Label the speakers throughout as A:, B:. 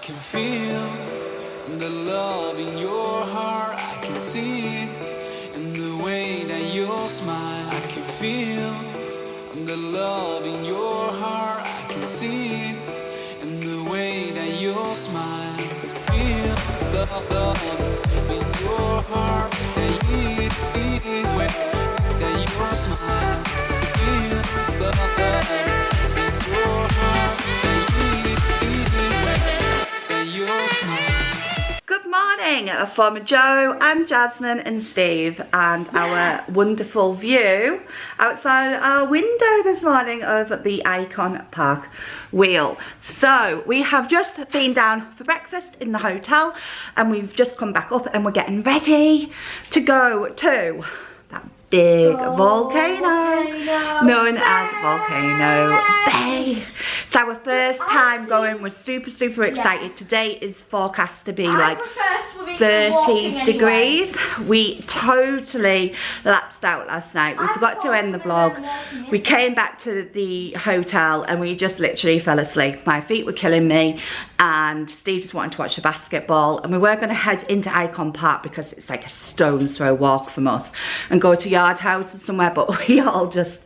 A: can feel the love in your heart. I can see it in the way that you smile. I can feel the love in your heart. I can see it in the way that you smile. Feel the love in your heart. That you that you smile. Feel the love in your heart. That you smile.
B: Good morning from Jo and Jasmine and Steve, and our wonderful view outside our window this morning of the Icon Park wheel. So we have just been down for breakfast in the hotel and we've just come back up and we're getting ready to go to that big volcano known as Volcano Bay. It's our first time going. We're super excited. Today is forecast to be like 30 degrees. We totally lapsed out last night. We forgot to end the vlog. We came back to the hotel and we just literally fell asleep. My feet were killing me and Steve just wanted to watch the basketball, and we were going to head into Icon Park because it's like a stone's throw walk from us and go to Yard House or somewhere, but we all just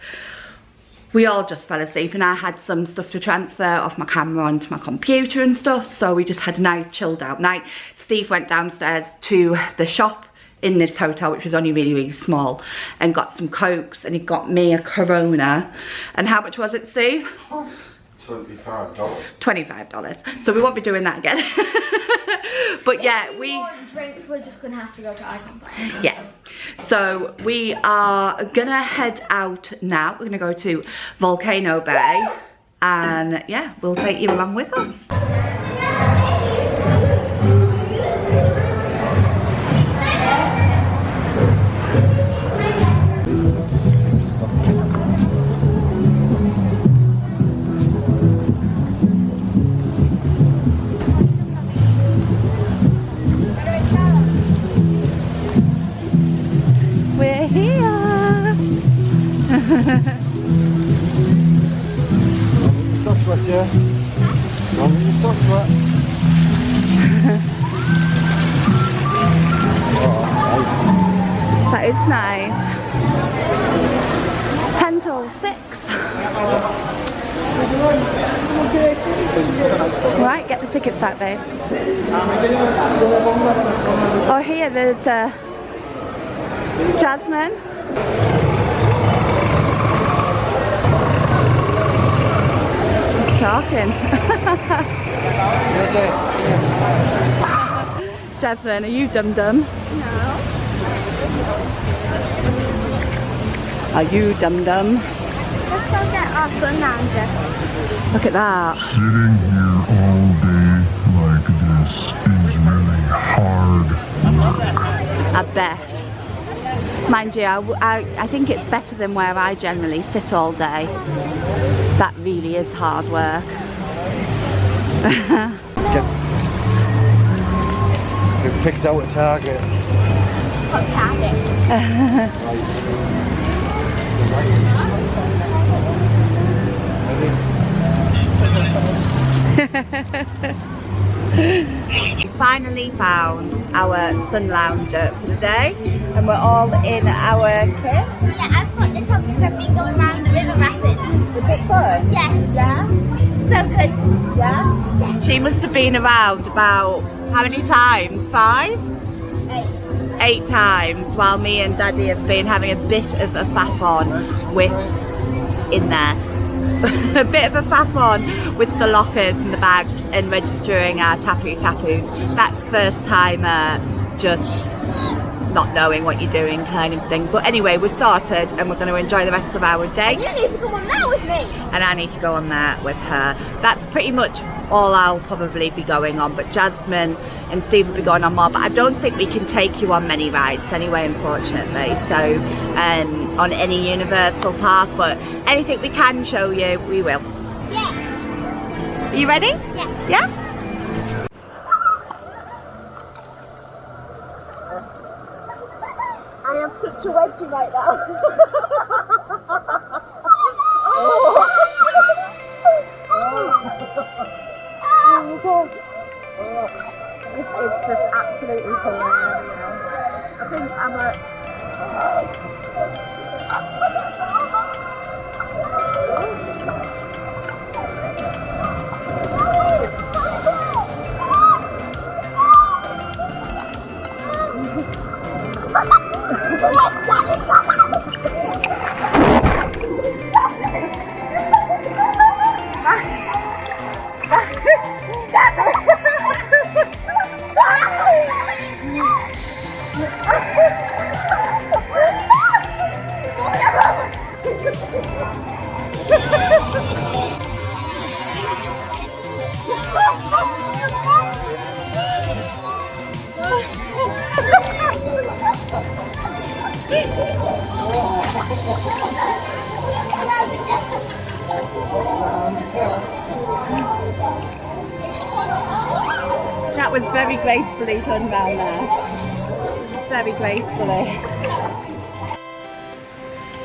B: fell asleep, and I had some stuff to transfer off my camera onto my computer and stuff, so we just had a nice chilled out night. Steve went downstairs to the shop in this hotel, which was only really small, and got some Cokes, and he got me a Corona. And how much was it, Steve?
C: $25.
B: $25. So we won't be doing that again. But yeah,
D: if we want drinks, we're just gonna have to go to Icon Park.
B: Yeah. So we are gonna head out now. We're gonna go to Volcano Bay, and yeah, we'll take you along with us. We're here. That is nice. 10 till 6. Right, get the tickets out, babe. Oh, here there's Jasmine. He's talking. Jasmine, are you dum-dum?
D: No.
B: Are you dum-dum?
D: Let's go get our sun lounger.
B: Look at that.
C: Sitting here all day like this is really hard work.
B: I bet. Mind you, I think it's better than where I generally sit all day. That really is hard work.
C: We've picked out a target.
D: What targets?
B: We finally found our sun lounger for the day, and we're all in our kit.
D: Yeah, I've got this on because I've been going around the river rapids.
B: Is it fun?
D: Yeah.
B: Yeah?
D: So good.
B: Yeah?
D: Yeah.
B: She must have been around about, how many times? 5? 8 times, while me and Daddy have been having a bit of a faff on with, in there. A bit of a faff on with the lockers and the bags and registering our tapoos. That's first time just not knowing what you're doing kind of thing. But anyway, we're sorted and we're going to enjoy the rest of our day.
D: You need to go on there with me.
B: And I need to go on there with her. That's pretty much all I'll probably be going on, but Jasmine and Steve will be going on more, but I don't think we can take you on many rides anyway, unfortunately, so on any Universal Park, but anything we can show you, we will.
D: Yeah.
B: Are you ready?
D: Yeah.
B: Yeah?
D: I am such a wedgie right now.
B: It's just absolutely hilarious. I think I'm like... That was very gracefully done down there. Very gracefully.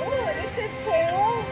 B: Oh, this is cool.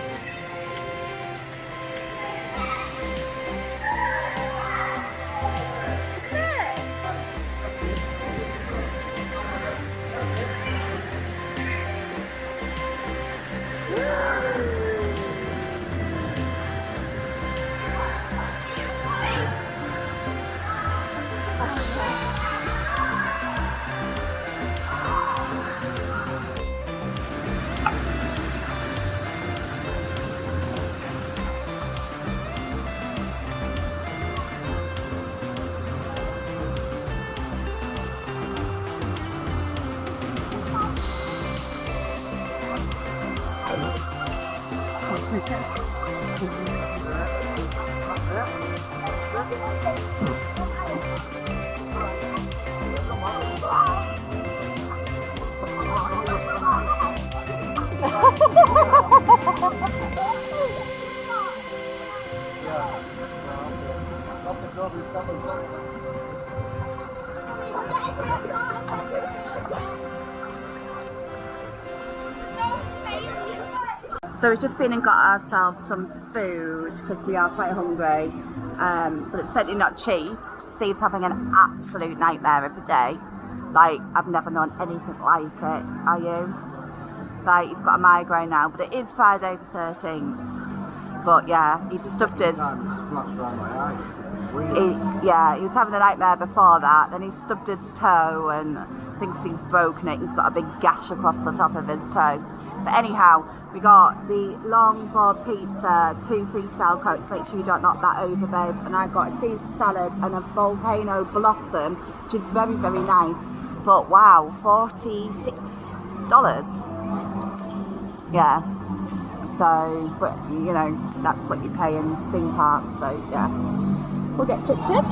B: So we've just been and got ourselves some food because we are quite hungry, but it's certainly not cheap. Steve's having an absolute nightmare every day. Like, I've never known anything like it. Are you? Like, he's got a migraine now, but it is Friday the 13th. But yeah, he's stuffed his... he was having a nightmare before that, then he stubbed his toe and thinks he's broken it. He's got a big gash across the top of his toe. But anyhow, we got the longboard pizza, 2 freestyle cokes, make sure you don't knock that over, babe. And I got a Caesar salad and a volcano blossom, which is very, very nice. But wow, $46. Yeah. So, but you know, that's what you pay in theme parks, so yeah. We'll get Chip Chip.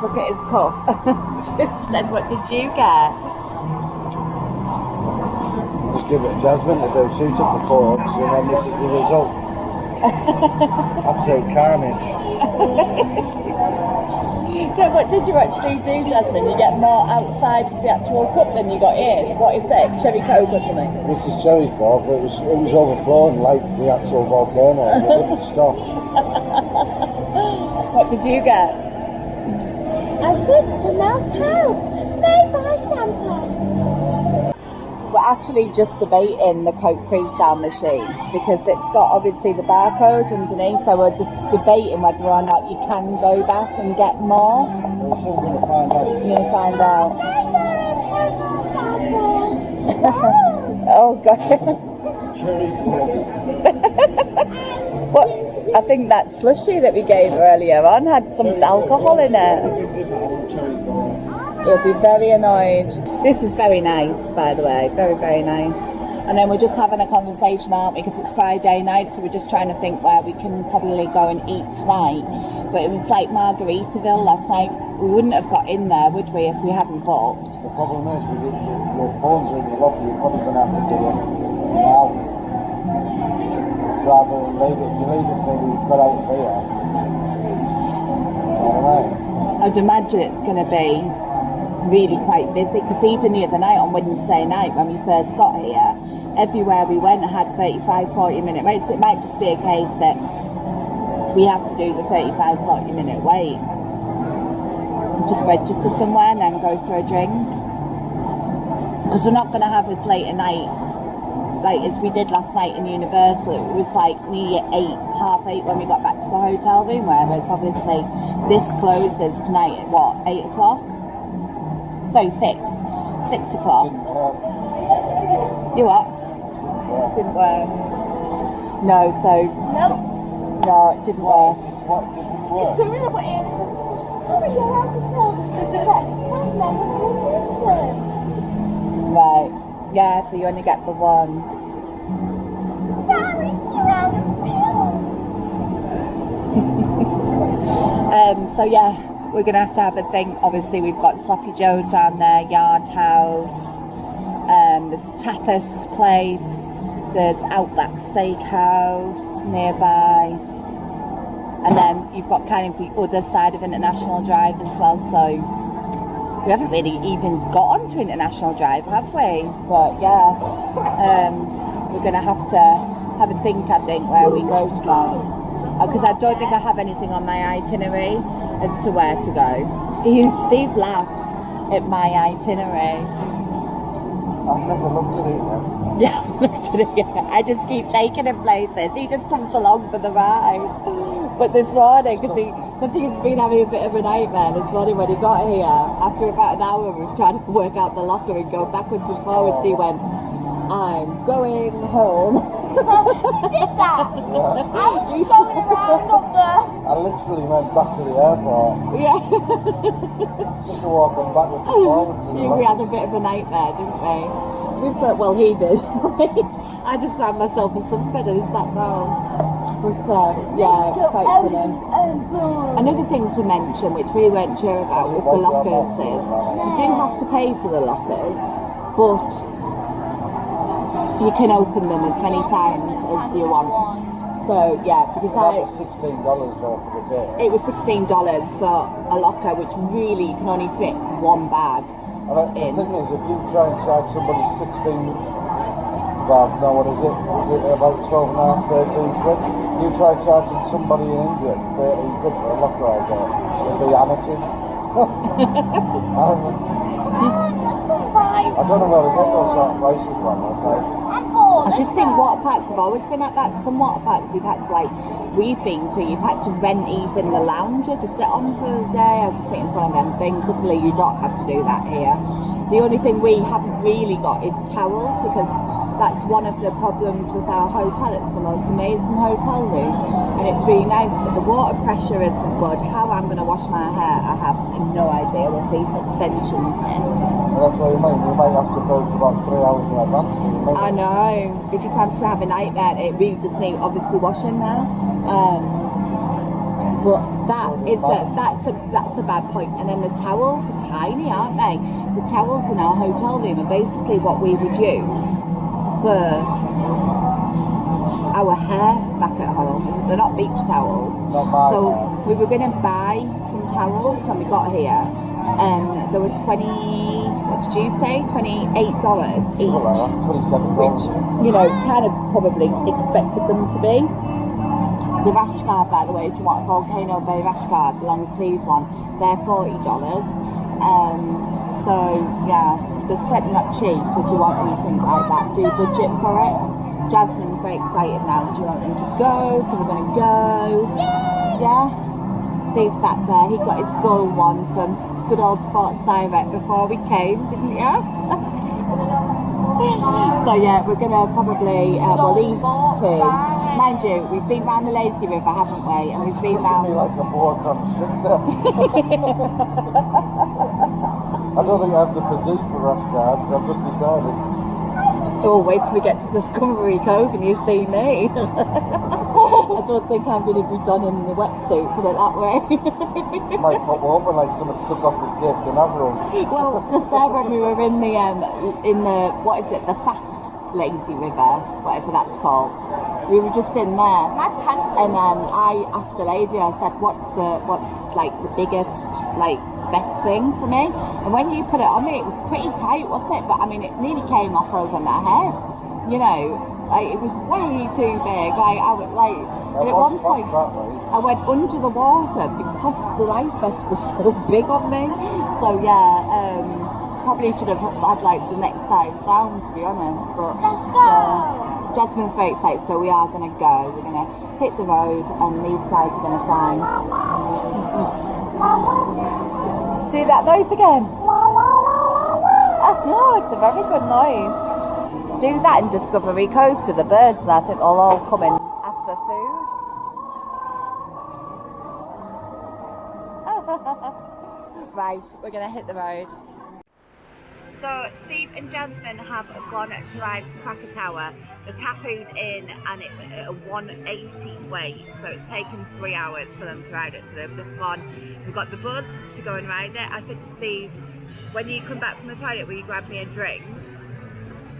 B: Look at his cup. Chip said, what did you get?
E: Just give it to Jasmine to do shoot up the corks, and then this is the result. Absolute carnage.
B: So what did you actually do, Jasmine? You get more outside of the actual cup than you got in. What is it? Cherry Coke or something?
E: This is cherry coke, but it was overflowing like the actual volcano. It wouldn't stop.
B: What did you get?
D: A good milk cow made by Santa.
B: We're actually just debating the Coke freestyle machine because it's got obviously the barcode underneath, so we're just debating whether or not you can go back and get more.
E: We're soon going to find out.
B: You're going to find out. Oh god.
E: Cherry coke.
B: What? I think that slushy that we gave earlier on had some alcohol in it. He'll be very annoyed. This is very nice, by the way, very, very nice. And then we're just having a conversation, aren't we, because it's Friday night, so we're just trying to think where we can probably go and eat tonight. But it was like Margaritaville last night. We wouldn't have got in there, would we, if we hadn't booked?
E: The problem is, with your phones are in your locker, you're probably going to have to do it now. Rather than leave it, if you leave it till we've got out of here. You know what I mean?
B: I'd imagine it's going to be really quite busy, because even the other night on Wednesday night when we first got here, everywhere we went had 35-40 minute waits. So it might just be a case that we have to do the 35-40 minute wait. just register somewhere and then go for a drink. Because we're not going to have as late a night like as we did last night in Universal. It was like nearly 8:30 when we got back to the hotel room, whereas obviously this closes tonight at what, 8 o'clock? So 6 o'clock. You what? Didn't work. No, so
D: Nope.
B: no, it didn't work.
E: What doesn't work?
D: Sorry, but sorry, you're out of service.
B: Right. Yeah, so you only get the one.
D: Sorry, you're out of film.
B: So yeah, we're gonna have to have a thing. Obviously, we've got Sloppy Joe's down there, Yard House. There's a tapas place. There's Outback Steakhouse nearby, and then you've got kind of the other side of International Drive as well. So we haven't really even got onto International Drive, have we? But yeah, we're gonna have to have a think, I think, where we go to go. Because I don't think I have anything on my itinerary as to where to go. Steve laughs at my itinerary.
E: I've never looked at it yet.
B: Yeah, looked at it, yeah. I just keep taking him places. He just comes along for the ride. But this morning, because he's been having a bit of a nightmare this morning when he got here, after about an hour of trying to work out the locker and go backwards and forwards, he went, I'm going home.
D: You did that?
E: Yeah.
D: I was just going around up there.
E: I literally went back to the airport.
B: Yeah.
E: Just to walk them backwards and forwards.
B: We had a bit of a nightmare, didn't we? We thought, well, he did. I just found myself a sunbed and sat down. But yeah, it's quite funny. Another thing to mention, which we weren't sure about with the lockers, is you do have to pay for the lockers, but you can open them as many times as you want. So yeah, because
E: That was $16 though for the day.
B: it was $16 for a locker, which really you can only fit one bag.
E: And the thing is, if you try and charge somebody 16, well, no, what is it? Is it about 12 and a half, 13 quid? You try charging somebody in India 13 quid for a locker out there, it'll be anarchy. I don't know where to get those sort of prices from, okay?
B: I just think water parks have always been like that. Some water parks you've had to, like, we've been to, you've had to rent even the lounger to sit on for the day. I just think it's one of them things. Luckily you don't have to do that here. The only thing we haven't really got is towels, because that's one of the problems with our hotel. It's the most amazing hotel room and it's really nice, but the water pressure isn't good. How I'm going to wash my hair, I have no idea with these extensions in.
E: Well, that's what you mean. We might have to book about 3 hours in advance.
B: I know, because I'm still having a nightmare. It really just needs obviously washing now. But that's a bad point. And then the towels are tiny, aren't they? The towels in our hotel room are basically what we would use for our hair back at home. They're not beach towels. So we were going to buy some towels when we got here. They were what did you say? $28 each.
E: $27.
B: Which, you know, kind of probably expected them to be. The rash guard, by the way, if you want a Volcano Bay rash guard, the long sleeve one, they're $40. So yeah, they're certainly not cheap if you want anything like that. Do budget for it. Jasmine's very excited now. Do you want them to go? So we're going to go. Yeah. Steve sat there. He got his gold one from good old Sports Direct before we came, didn't you? So yeah, we're going to probably, well, these two, mind you, we've been round the Lazy River, haven't we? And we've been round...
E: It's like a boa constrictor. I don't think I have the physique for rash guards, I've just decided.
B: Oh, wait till we get to Discovery Cove and you see me. I don't think I'm going to be done in the wetsuit, put it that way.
E: Might pop open like someone stuck off the Cape Canaveral.
B: Well, just there when we were in the what is it, the Fast Lazy River, whatever that's called. We were just in there, and I asked the lady, I said, what's like the biggest, like, best thing for me? And when you put it on me, it was pretty tight, wasn't it? But I mean, it nearly came off over my head, you know, like it was way too big. Like I would like, and at one point,
F: I went under the water because the life vest was so big on me. So yeah, probably should have had like the next size down, to be honest. But
D: Let's go!
F: Jasmine's very excited, so we are gonna go. We're gonna hit the road, and these guys are gonna fly. Do that noise again. Oh, it's a very good noise. Do that in Discovery Cove to the birds, and I think they'll all come and ask for food. Right, we're gonna hit the road. So Steve and Jasmine have gone to ride Krakatoa. The tattooed in and it's at a 180 weight, so it's taken 3 hours for them to ride it. So they've just gone. We've got the bus to go and ride it. I said to Steve, when you come back from the toilet, will you grab me a drink?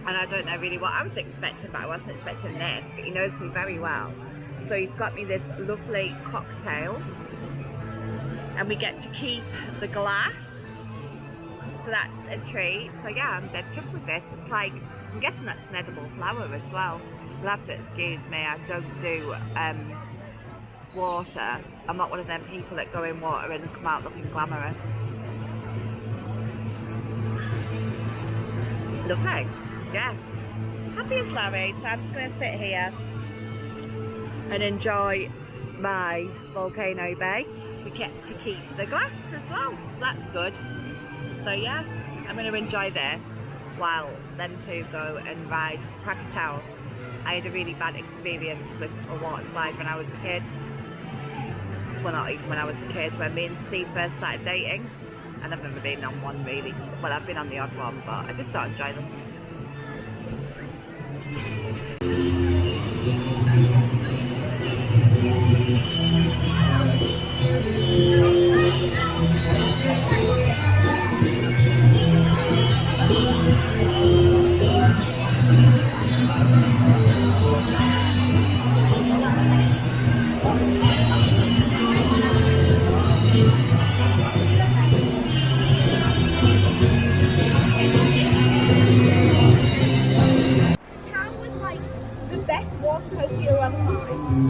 F: And I don't know really what I was expecting, but I wasn't expecting this. But he knows me very well, so he's got me this lovely cocktail, and we get to keep the glass. So that's a treat. So yeah, I'm dead chuffed with this. It's like, I'm guessing that's an edible flower as well. You'll have to excuse me, I don't do water. I'm not one of them people that go in water and come out looking glamorous. Lovely. Yeah. Happy as Larry. So I'm just going to sit here and enjoy my Volcano Bay. We get to keep the glass as well, so that's good. So yeah, I'm going to enjoy this while them two go and ride Krakatoa. I had a really bad experience with a water slide when I was a kid. Well, not even when I was a kid, when me and Steve first started dating. And I've never been on one really. Well, I've been on the odd one, but I just don't enjoy them.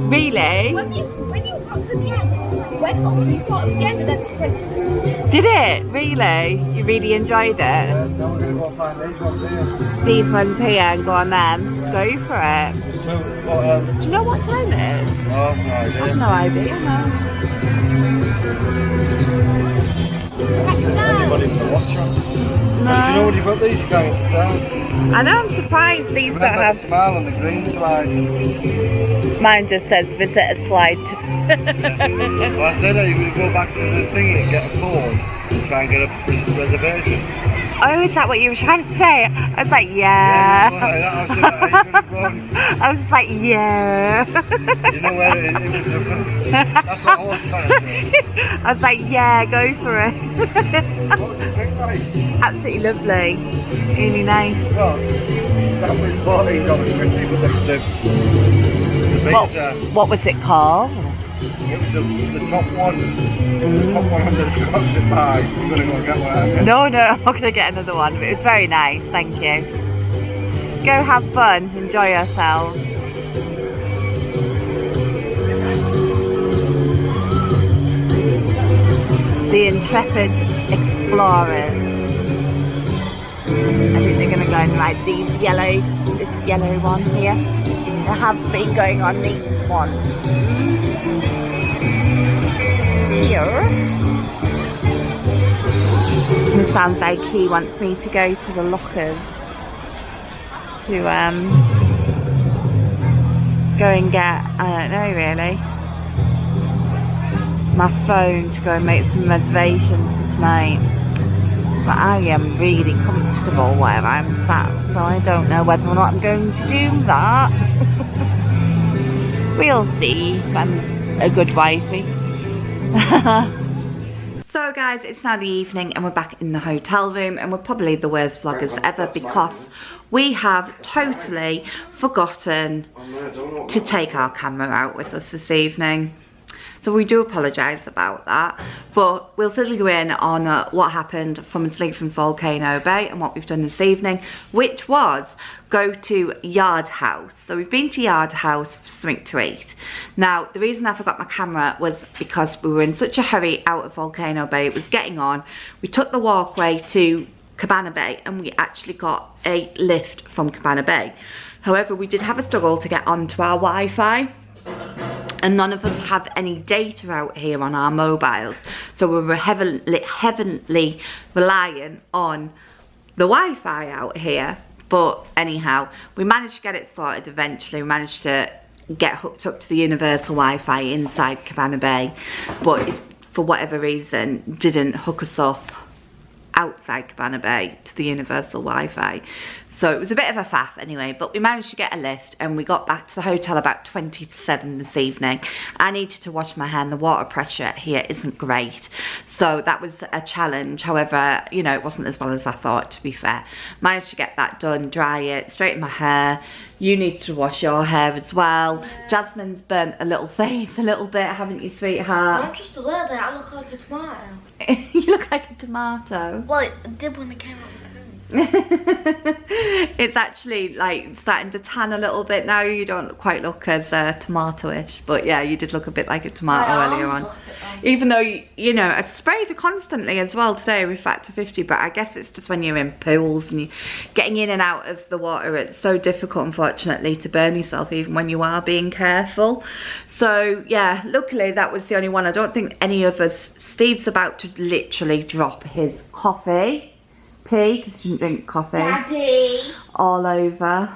F: Really?
D: When you got to the end, when you got to the end and then finished.
F: Did it? Really? You really enjoyed it?
E: Yeah, now we're going to go find these ones here.
F: These ones here, and go on then. Go for it.
E: So, what,
F: Do you know what time it is?
E: oh, no
F: I
E: idea.
F: have no idea, no.
E: Anybody can watch them. You know
F: No.
E: when you've got these, you can't get the town.
F: I know, I'm surprised these don't
E: Remember
F: have...
E: the smile on the green slide.
F: Mine just says visit a slide.
E: Well, I said you could go back to the thingy and get a phone and try and get a reservation.
F: Oh, is that what you were trying to say? I was like, yeah.
E: Yeah, like that. I said, are you going to go on?
F: I was just like, yeah.
E: You know where it is? That's what I was trying to say.
F: I was like, yeah, go for it.
E: What was it drink like?
F: Absolutely lovely. Really nice.
E: Well, that was $14.50, but the
F: What was it called?
E: it was the top one. The top 100 you've got to buy. You're going to go and get one.
F: No, I'm not going to get another one, but it was very nice, thank you. Go have fun, enjoy yourselves. The intrepid explorers. I think they're going to go and ride this yellow one here. They have been going on these ones. Here. It sounds like he wants me to go to the lockers to go and get, I don't know really, my phone to go and make some reservations for tonight. But I am really comfortable where I'm sat, so I don't know whether or not I'm going to do that. We'll see if I'm a good wifey. So guys, it's now the evening and we're back in the hotel room, and we're probably the worst vloggers ever because we have totally forgotten to take our camera out with us this evening.
B: So we do apologise about that, but we'll fill you in on what happened from asleep from Volcano Bay and what we've done this evening, which was go to Yard House. So we've been to Yard House for something to eat. Now, the reason I forgot my camera was because we were in such a hurry out of Volcano Bay. It was getting on. We took the walkway to Cabana Bay and we actually got a lift from Cabana Bay. However, we did have a struggle to get onto our Wi-Fi, and none of us have any data out here on our mobiles. So we were heavily reliant on the Wi-Fi out here. But anyhow, we managed to get it sorted eventually. We managed to get hooked up to the universal Wi-Fi inside Cabana Bay, but it, for whatever reason, didn't hook us up outside Cabana Bay to the universal Wi-Fi. So it was a bit of a faff anyway, but we managed to get a lift and we got back to the hotel about 20 to 7 this evening. I needed to wash my hair and the water pressure here isn't great. So that was a challenge. However, you know, it wasn't as well as I thought, to be fair. Managed to get that done, dry it, straighten my hair. You need to wash your hair as well. Jasmine's burnt a little face a little bit, haven't you, sweetheart?
G: Not just a little bit, I look like a tomato.
B: You look like a tomato.
G: Well, it did when it came out.
B: It's actually like starting to tan a little bit now. You don't quite look as tomato-ish, but yeah, you did look a bit like a tomato earlier on. Even though you know, I sprayed it constantly as well today with Factor 50, but I guess it's just when you're in pools and you're getting in and out of the water, it's so difficult, unfortunately, to burn yourself even when you are being careful. So yeah, luckily that was the only one. I don't think any of us. Steve's about to literally drop his tea, because he doesn't drink coffee.
G: Daddy!
B: All over.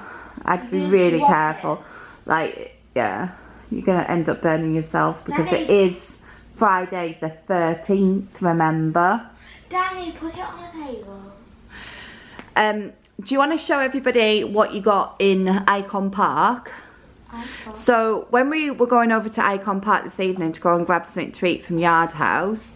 B: I'd be really careful. Like, yeah, you're going to end up burning yourself because
G: Daddy.
B: It is Friday the 13th, remember?
G: Daddy, put it on the table.
B: Do you want to show everybody what you got in Icon Park? So when we were going over to Icon Park this evening to go and grab something to eat from Yard House,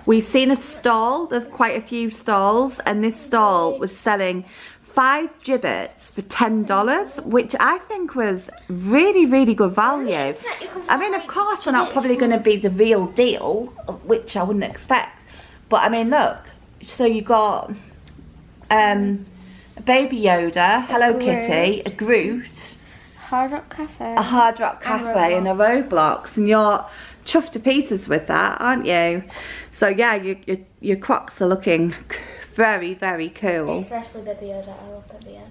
B: we've seen a stall. There's quite a few stalls, and this stall was selling 5 gibbets for $10, which I think was really, really good value. I mean, of course, they're not probably going to be the real deal, which I wouldn't expect. But I mean, look. So you got a Baby Yoda, Hello Kitty, a Groot.
G: Hard Rock Cafe.
B: A Hard Rock Cafe and a Roblox, and you're chuffed to pieces with that, aren't you? So yeah, your Crocs are looking very, very cool.
G: Especially Baby Yoda, I love Baby Yoda.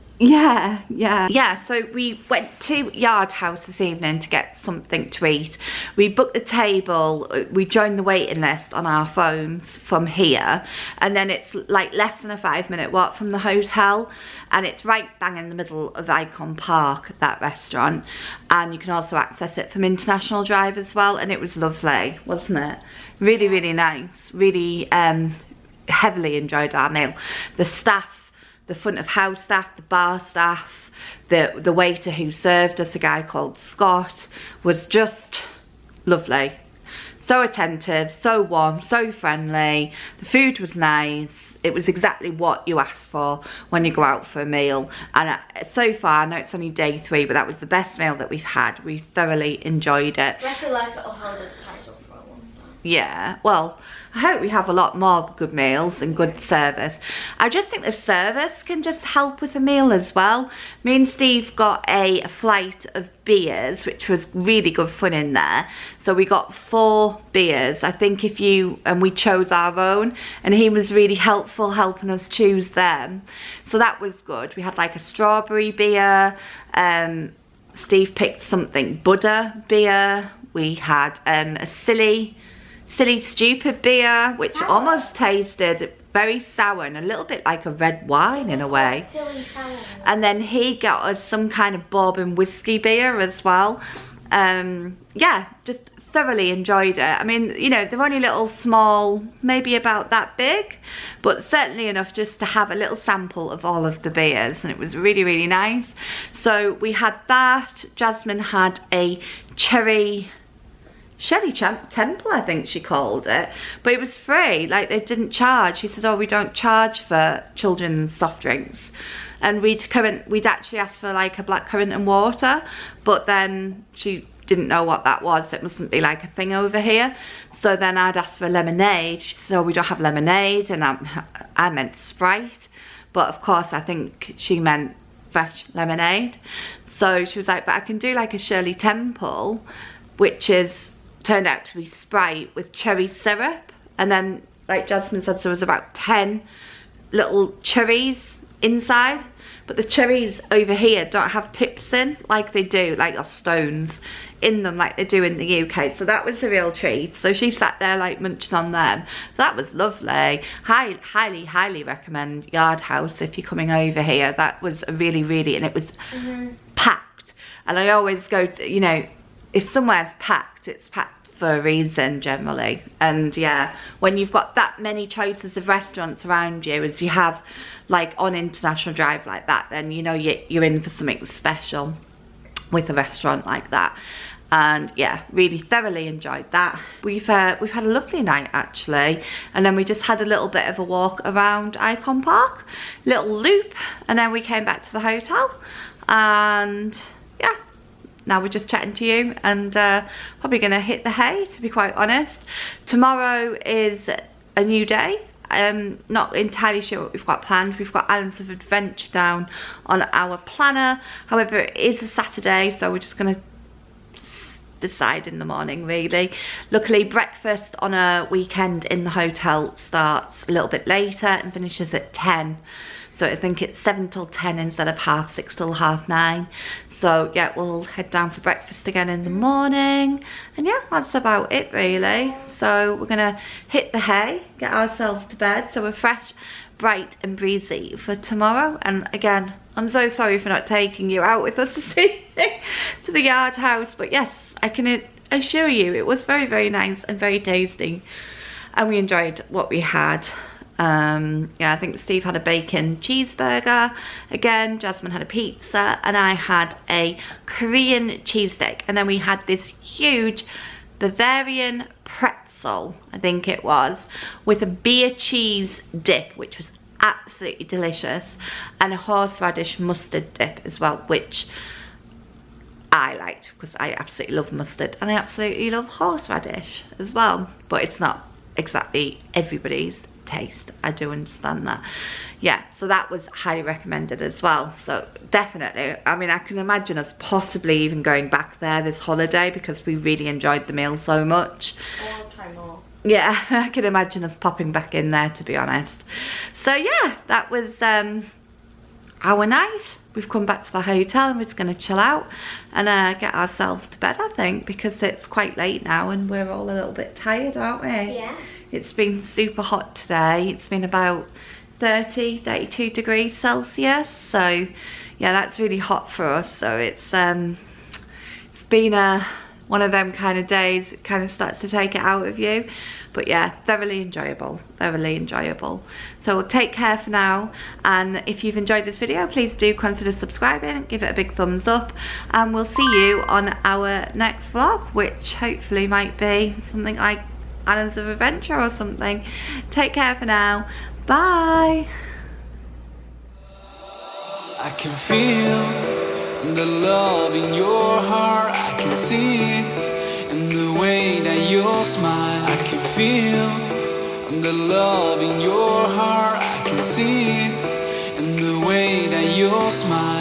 B: Yeah, so we went to Yard House this evening to get something to eat. We booked the table, we joined the waiting list on our phones from here, and then it's like less than a 5-minute walk from the hotel, and it's right bang in the middle of Icon Park, that restaurant, and you can also access it from International Drive as well, and it was lovely, wasn't it? Really, really nice. Really heavily enjoyed our meal. The staff, the front of house staff, the bar staff, the waiter who served us, a guy called Scott, was just lovely. So attentive, so warm, so friendly. The food was nice. It was exactly what you ask for when you go out for a meal. And so far, I know it's only day 3, but that was the best meal that we've had. We thoroughly enjoyed it.
G: I feel like it'll hold its title for a long time.
B: Yeah, well, I hope we have a lot more good meals and good service. I just think the service can just help with the meal as well. Me and Steve got a flight of beers, which was really good fun in there. So we got 4 beers. I think and we chose our own, and he was really helpful helping us choose them. So that was good. We had like a strawberry beer. Steve picked something Buddha beer. We had a silly stupid beer, which almost tasted very sour and a little bit like a red wine in a way.
G: Silly sour.
B: And then he got us some kind of bourbon whiskey beer as well. Yeah, just thoroughly enjoyed it. I mean, you know, they're only little small, maybe about that big, but certainly enough just to have a little sample of all of the beers, and it was really, really nice. So we had that. Jasmine had a cherry temple, I think she called it, but it was free. Like, they didn't charge. She said, oh, we don't charge for children's soft drinks. And we'd actually asked for like a blackcurrant and water, but then she didn't know what that was. It mustn't be like a thing over here. So then I'd ask for lemonade. She said, oh, we don't have lemonade, and I meant Sprite, but of course I think she meant fresh lemonade. So she was like, but I can do like a Shirley Temple, which is turned out to be Sprite with cherry syrup, and then like Jasmine said, there was about 10 little cherries inside, but the cherries over here don't have pips in like they do, like, or stones in them like they do in the UK. So that was a real treat. So she sat there like munching on them. That was lovely. Highly recommend Yard House if you're coming over here. That was really, and it was packed. And I always go to, you know, if somewhere's packed, it's packed for a reason generally. And yeah, when you've got that many choices of restaurants around you as you have like on International Drive like that, then you know you're in for something special with a restaurant like that. And yeah, really thoroughly enjoyed that. We've had a lovely night actually, and then we just had a little bit of a walk around Icon Park, little loop, and then we came back to the hotel. And yeah, now we're just chatting to you, and probably gonna hit the hay, to be quite honest. Tomorrow is a new day. Not entirely sure what we've got planned. We've got Islands of Adventure down on our planner. However, it is a Saturday, so we're just gonna decide in the morning really. Luckily, breakfast on a weekend in the hotel starts a little bit later and finishes at 10. So I think it's 7 till 10 instead of 6:30 till 9:30. So yeah, we'll head down for breakfast again in the morning. And yeah, that's about it really. So we're gonna hit the hay, get ourselves to bed so we're fresh, bright and breezy for tomorrow. And again, I'm so sorry for not taking you out with us this evening to the Yard House. But yes, I can assure you it was very nice and very tasty. And we enjoyed what we had. Yeah, I think Steve had a bacon cheeseburger. Again, Jasmine had a pizza, and I had a Korean cheesesteak. And then we had this huge Bavarian pretzel, I think it was, with a beer cheese dip, which was absolutely delicious, and a horseradish mustard dip as well, which I liked because I absolutely love mustard and I absolutely love horseradish as well. But it's not exactly everybody's taste, I do understand that. Yeah, so that was highly recommended as well. So definitely, I mean, I can imagine us possibly even going back there this holiday because we really enjoyed the meal so much.
G: I'll try more.
B: Yeah, I can imagine us popping back in there, to be honest. So yeah, that was our night. We've come back to the hotel and we're just going to chill out and get ourselves to bed, I think, because it's quite late now and we're all a little bit tired, aren't we?
G: Yeah.
B: It's been super hot today. It's been about 32 degrees Celsius. So yeah, that's really hot for us. So it's been one of them kind of days. It kind of starts to take it out of you. But yeah, thoroughly enjoyable. So take care for now. And if you've enjoyed this video, please do consider subscribing. Give it a big thumbs up. And we'll see you on our next vlog, which hopefully might be something like Islands of Adventure or something. Take care for now. Bye.
A: I can feel the love in your heart. I can see it in the way that you smile. I can feel the love in your heart. I can see it in the way that you smile.